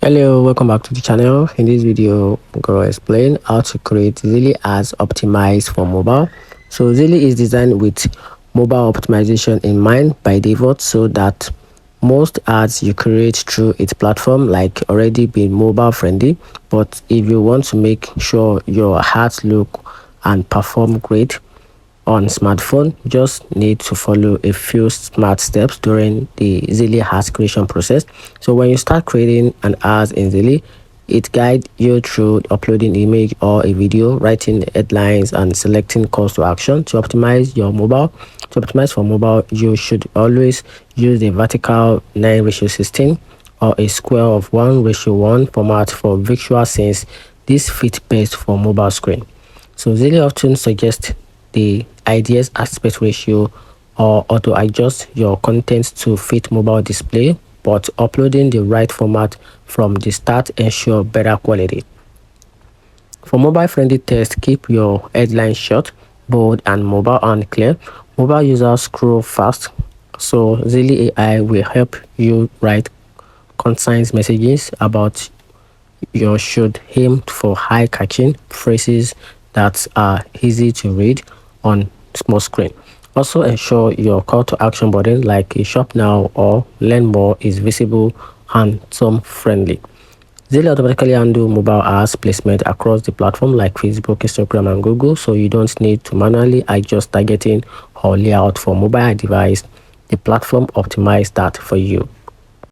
Hello, welcome back to the channel. In this video, I'm going to explain how to create Zeely Ads Optimized for mobile. So Zeely is designed with mobile optimization in mind by default, so that most ads you create through its platform like already been mobile friendly. But if you want to make sure your ads look and perform great on smartphone, just need to follow a few smart steps during the Zeely ads creation process. So when you start creating an ad in Zeely, it guides you through uploading image or a video, writing headlines, and selecting calls to action. To optimize your mobile, to optimize for mobile, you should always use the vertical 9:16 or a square of 1:1 format for visual, since this fits best for mobile screen. So Zeely often suggests the ideas aspect ratio or auto adjust your content to fit mobile display, but uploading the right format from the start ensure better quality. For mobile friendly text, keep your headline short, bold, and mobile and clear. Mobile users scroll fast, so Zeely AI will help you write concise messages about you should aim for high catching phrases that are easy to read on small screen. Also ensure your call to action button like a shop now or learn more is visible and thumb friendly. Zeely automatically handle mobile ads placement across the platform like Facebook, Instagram, and Google, so you don't need to manually adjust targeting or layout for mobile device. The platform optimizes that for you.